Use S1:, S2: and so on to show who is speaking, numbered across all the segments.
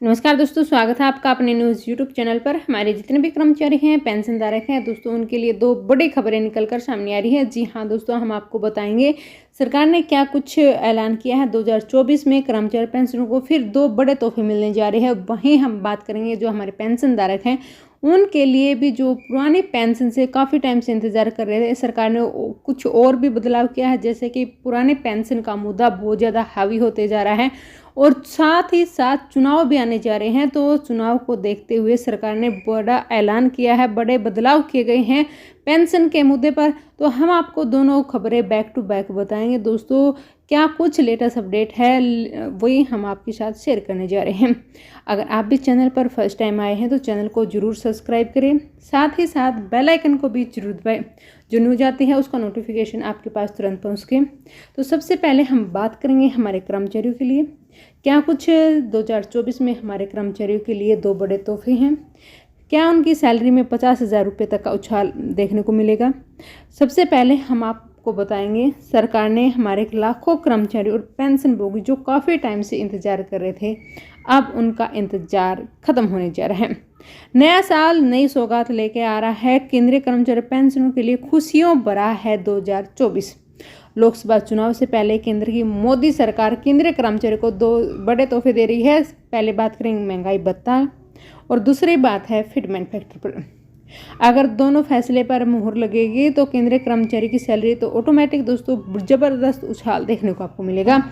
S1: नमस्कार दोस्तों, स्वागत है आपका अपने न्यूज़ यूट्यूब चैनल पर। हमारे जितने भी कर्मचारी हैं, पेंशनधारक हैं दोस्तों, उनके लिए दो बड़ी खबरें निकलकर सामने आ रही है। जी हाँ दोस्तों, हम आपको बताएंगे सरकार ने क्या कुछ ऐलान किया है। 2024 में कर्मचारी पेंशनों को फिर दो बड़े तोहफे मिलने जा रहे हैं। वहीं हम बात करेंगे जो हमारे पेंशनधारक हैं उनके लिए भी, जो पुरानी पेंशन से काफ़ी टाइम से इंतज़ार कर रहे थे, सरकार ने कुछ और भी बदलाव किया है। जैसे कि पुराने पेंशन का मुद्दा बहुत ज़्यादा हावी होते जा रहा है और साथ ही साथ चुनाव भी आने जा रहे हैं, तो चुनाव को देखते हुए सरकार ने बड़ा ऐलान किया है, बड़े बदलाव किए गए हैं पेंशन के मुद्दे पर। तो हम आपको दोनों खबरें बैक टू बैक बताएंगे दोस्तों। क्या कुछ लेटेस्ट अपडेट है वही हम आपके साथ शेयर करने जा रहे हैं। अगर आप भी चैनल पर फर्स्ट टाइम आए हैं तो चैनल को जरूर सब्सक्राइब करें, साथ ही साथ बेल आइकन को भी जरूर दबाएं, जो न्यूज आती है उसका नोटिफिकेशन आपके पास तुरंत पहुँच सके। तो सबसे पहले हम बात करेंगे हमारे कर्मचारियों के लिए क्या कुछ 2024 में हमारे कर्मचारियों के लिए दो बड़े तोहफे हैं। क्या उनकी सैलरी में 50,000 रुपये तक का उछाल देखने को मिलेगा। सबसे पहले हम आपको बताएंगे, सरकार ने हमारे लाखों कर्मचारी और पेंशन भोगी जो काफ़ी टाइम से इंतजार कर रहे थे, अब उनका इंतजार खत्म होने जा रहा है। नया साल नई सौगात लेके आ रहा है। केंद्रीय कर्मचारी पेंशनों के लिए खुशियों भरा है 2024। लोकसभा चुनाव से पहले केंद्र की मोदी सरकार केंद्रीय कर्मचारी को दो बड़े तोहफे दे रही है। पहले बात करेंगे महंगाई भत्ता और दूसरी बात है फिटमेंट फैक्टर पर। अगर दोनों फैसले पर मुहर लगेगी तो केंद्रीय कर्मचारी की सैलरी तो ऑटोमेटिक दोस्तों ज़बरदस्त उछाल देखने को आपको मिलेगा।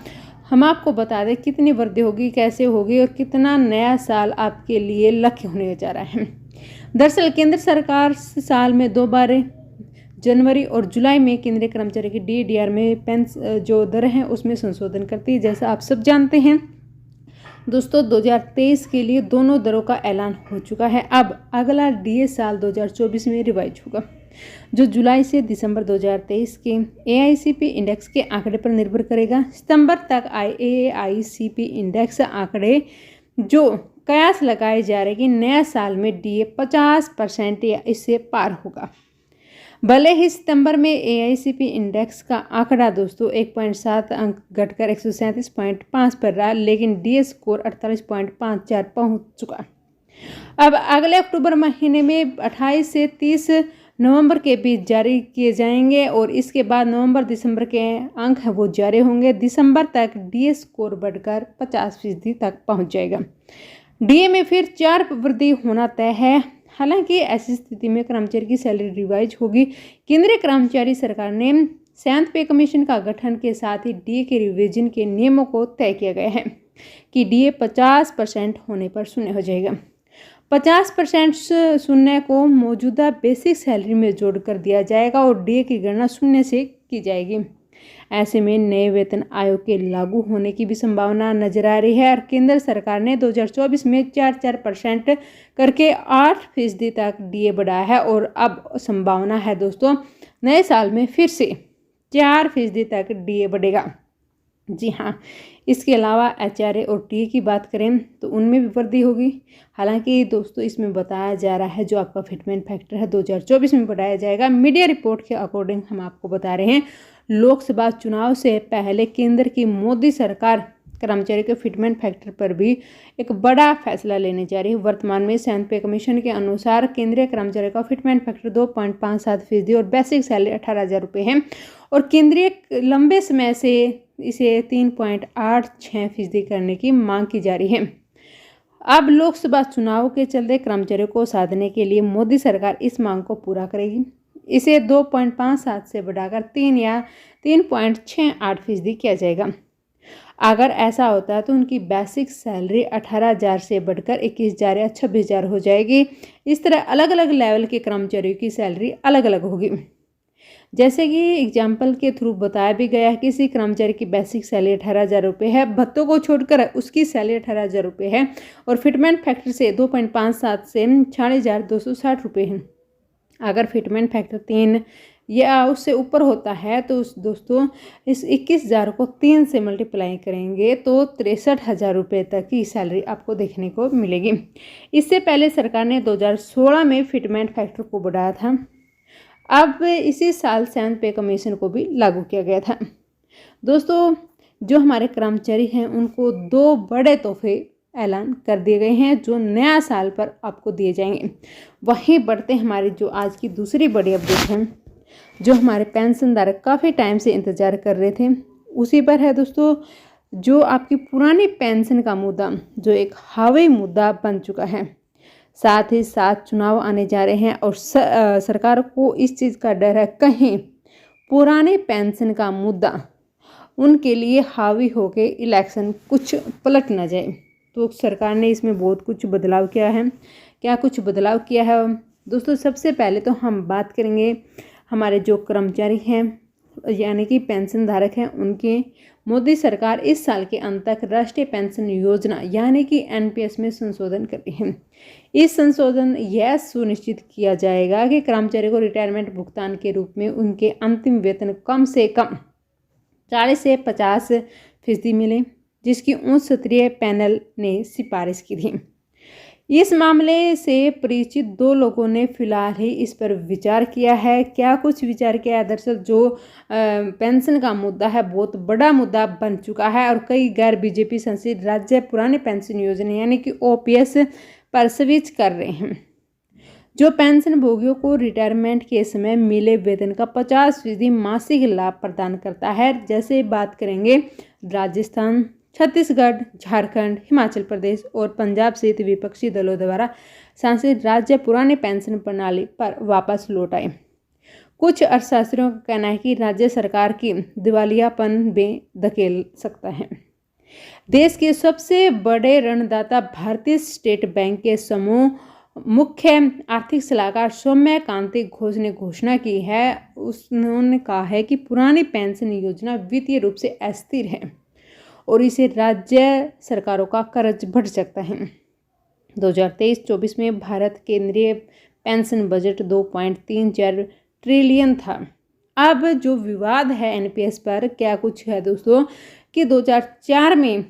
S1: हम आपको बता दें कितनी वृद्धि होगी, कैसे होगी और कितना नया साल आपके लिए लक्ष्य होने जा रहा है। दरअसल केंद्र सरकार साल में दो बार जनवरी और जुलाई में केंद्रीय कर्मचारी की DAR में जो दर है उसमें संशोधन करती है। जैसा आप सब जानते हैं दोस्तों, 2023 के लिए दोनों दरों का ऐलान हो चुका है। अब अगला DA साल 2024 में रिवाइज होगा, जो जुलाई से दिसंबर 2023 के AICP इंडेक्स के आंकड़े पर निर्भर करेगा। सितंबर तक AICP इंडेक्स आंकड़े जो कयास लगाए जा रहे कि नया साल में DA 50% या इससे पार होगा। भले ही सितंबर में AICP इंडेक्स का आंकड़ा दोस्तों 1.7 अंक घटकर 137.5 पर रहा, लेकिन DA स्कोर 48.54 पहुंच चुका। अब अगले अक्टूबर महीने में 28 से 30 नवंबर के बीच जारी किए जाएंगे और इसके बाद नवंबर दिसंबर के अंक है वो जारी होंगे। दिसंबर तक DA स्कोर बढ़कर 50% तक पहुंच जाएगा। DA में फिर 4 वृद्धि होना तय है। हालांकि ऐसी स्थिति में कर्मचारी की सैलरी रिवाइज होगी। केंद्रीय कर्मचारी सरकार ने 7th पे कमीशन का गठन के साथ ही DA के रिवीजन के नियमों को तय किया गया है कि DA 50% होने पर शून्य हो जाएगा। 50% शून्य को मौजूदा बेसिक सैलरी में जोड़कर दिया जाएगा और DA की गणना शून्य से की जाएगी। ऐसे में नए वेतन आयोग के लागू होने की भी संभावना नजर आ रही है और केंद्र सरकार ने 2024 में 4% करके 8% तक DA बढ़ाया है और अब संभावना है दोस्तों नए साल में फिर से 4% तक DA बढ़ेगा। जी हाँ, इसके अलावा HRA और TA की बात करें तो उनमें भी वृद्धि होगी। हालांकि दोस्तों इसमें बताया जा रहा है जो आपका फिटमेंट फैक्टर है 2024 में बढ़ाया जाएगा। मीडिया रिपोर्ट के अकॉर्डिंग हम आपको बता रहे हैं, लोकसभा चुनाव से पहले केंद्र की मोदी सरकार कर्मचारी के फिटमेंट फैक्टर पर भी एक बड़ा फैसला लेने जा रही है। वर्तमान में 7th पे कमीशन के अनुसार केंद्रीय कर्मचारी का फिटमेंट फैक्टर 2.57% और बेसिक सैलरी 18,000 रुपये है और केंद्रीय लंबे समय से इसे 3.86% करने की मांग की जा रही है। अब लोकसभा चुनाव के चलते कर्मचारियों को साधने के लिए मोदी सरकार इस मांग को पूरा करेगी। इसे 2.57 से बढ़ाकर 3 या 3.68% किया जाएगा। अगर ऐसा होता है तो उनकी बेसिक सैलरी 18,000 से बढ़कर 21,000 या 26,000 हो जाएगी। इस तरह अलग अलग लेवल के कर्मचारियों की सैलरी अलग अलग होगी। जैसे कि एग्जाम्पल के थ्रू बताया भी गया है, किसी कर्मचारी की बेसिक सैलरी 18,000 रुपये है, भत्तों को छोड़कर उसकी सैलरी 18,000 रुपये है और फिटमेंट फैक्टर से 2.57 से 6,260 रुपये है। अगर फिटमेंट फैक्टर 3 या उससे ऊपर होता है तो दोस्तों इस 21,000 को 3 से मल्टीप्लाई करेंगे तो 63,000 रुपये तक की सैलरी आपको देखने को मिलेगी। इससे पहले सरकार ने 2016 में फिटमेंट फैक्टर को बढ़ाया था। अब इसी साल 7th पे कमीशन को भी लागू किया गया था। दोस्तों जो हमारे कर्मचारी हैं उनको दो बड़े तोहफे ऐलान कर दिए गए हैं जो नया साल पर आपको दिए जाएंगे। वहीं बढ़ते हमारी जो आज की दूसरी बड़ी अपडेट है, जो हमारे पेंशनधारक काफ़ी टाइम से इंतज़ार कर रहे थे, उसी पर है दोस्तों। जो आपकी पुरानी पेंशन का मुद्दा जो एक हावी मुद्दा बन चुका है, साथ ही साथ चुनाव आने जा रहे हैं और सरकार को इस चीज़ का डर है कहीं पुराने पेंशन का मुद्दा उनके लिए हावी होके इलेक्शन कुछ पलट ना जाए। तो सरकार ने इसमें बहुत कुछ बदलाव किया है। क्या कुछ बदलाव किया है दोस्तों? सबसे पहले तो हम बात करेंगे हमारे जो कर्मचारी हैं यानी कि पेंशन धारक हैं उनके। मोदी सरकार इस साल के अंत तक राष्ट्रीय पेंशन योजना यानी कि एनपीएस में संशोधन कर रही है। इस संशोधन यह सुनिश्चित किया जाएगा कि कर्मचारी को रिटायरमेंट भुगतान के रूप में उनके अंतिम वेतन कम से कम 40 से 50% मिले, जिसकी उच्च स्तरीय पैनल ने सिफारिश की थी। इस मामले से परिचित 2 लोगों ने फिलहाल ही इस पर विचार किया है। क्या कुछ विचार किया है? दरअसल जो पेंशन का मुद्दा है बहुत बड़ा मुद्दा बन चुका है और कई गैर बीजेपी शासित राज्य पुराने पेंशन योजना यानी कि ओपीएस पर स्विच कर रहे हैं, जो पेंशन भोगियों को रिटायरमेंट के समय मिले वेतन का 50% मासिक लाभ प्रदान करता है। जैसे बात करेंगे राजस्थान, छत्तीसगढ़, झारखंड, हिमाचल प्रदेश और पंजाब सहित विपक्षी दलों द्वारा शासित राज्य पुराने पेंशन प्रणाली पर वापस लौट आए। कुछ अर्थशास्त्रियों का कहना है कि राज्य सरकार की दिवालियापन में धकेल सकता है। देश के सबसे बड़े ऋणदाता भारतीय स्टेट बैंक के समूह मुख्य आर्थिक सलाहकार सौम्या कांति घोष ने घोषणा की है। उन्होंने कहा है कि पुरानी पेंशन योजना वित्तीय रूप से अस्थिर है और इसे राज्य सरकारों का कर्ज बढ़ सकता है। 2023-24 में भारत केंद्रीय पेंशन बजट 2.34 ट्रिलियन था। अब जो विवाद है एनपीएस पर क्या कुछ है दोस्तों कि 2004 में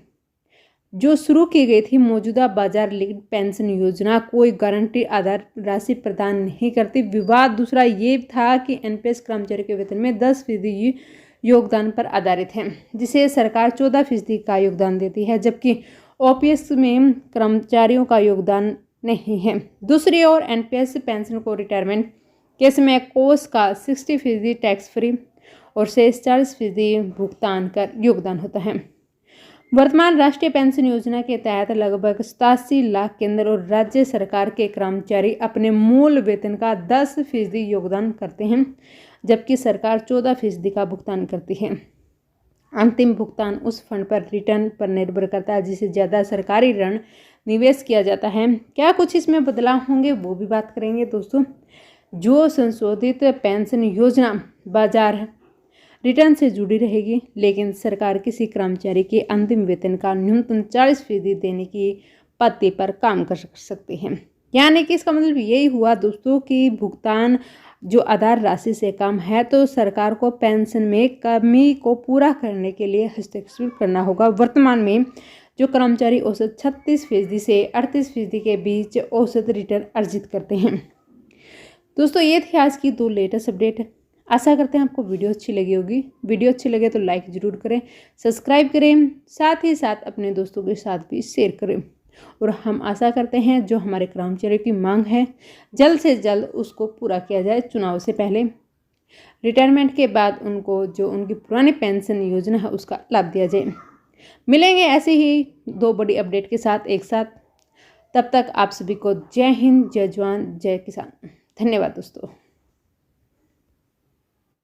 S1: जो शुरू की गई थी मौजूदा बाजार लिंक्ड पेंशन योजना कोई गारंटी आधार राशि प्रदान नहीं करती। विवाद दूसरा ये था कि एनपीएस कर्मचारी के वेतन में 10% योगदान पर आधारित है, जिसे सरकार 14% का योगदान देती है, जबकि ओपीएस में कर्मचारियों का योगदान नहीं है। दूसरी ओर एनपीएस पेंशन को रिटायरमेंट के समय कोष का 60% टैक्स फ्री और शेष 40% भुगतान कर योगदान होता है। वर्तमान राष्ट्रीय पेंशन योजना के तहत लगभग 87 लाख केंद्र और राज्य सरकार के कर्मचारी अपने मूल वेतन का 10% योगदान करते हैं, जबकि सरकार 14% का भुगतान करती है। अंतिम भुगतान उस फंड पर रिटर्न पर निर्भर करता है जिसे ज़्यादा सरकारी ऋण निवेश किया जाता है। क्या कुछ इसमें बदलाव होंगे वो भी बात करेंगे दोस्तों। जो संशोधित पेंशन योजना बाजार रिटर्न से जुड़ी रहेगी, लेकिन सरकार किसी कर्मचारी के अंतिम वेतन का न्यूनतम 40% देने की पद्धति पर काम कर सकती है। यानी कि इसका मतलब यही हुआ दोस्तों कि भुगतान जो आधार राशि से कम है तो सरकार को पेंशन में कमी को पूरा करने के लिए हस्तक्षेप करना होगा। वर्तमान में जो कर्मचारी औसत 36% से 38% के बीच औसत रिटर्न अर्जित करते हैं। दोस्तों ये थी आज की 2 लेटेस्ट अपडेट। आशा करते हैं आपको वीडियो अच्छी लगी होगी। वीडियो अच्छी लगे तो लाइक ज़रूर करें, सब्सक्राइब करें, साथ ही साथ अपने दोस्तों के साथ भी शेयर करें। और हम आशा करते हैं जो हमारे कर्मचारियों की मांग है जल्द से जल्द उसको पूरा किया जाए। चुनाव से पहले रिटायरमेंट के बाद उनको जो उनकी पुरानी पेंशन योजना है उसका लाभ दिया जाए। मिलेंगे ऐसे ही 2 बड़ी अपडेट के साथ एक साथ। तब तक आप सभी को जय हिंद, जय जवान, जय किसान। धन्यवाद दोस्तों।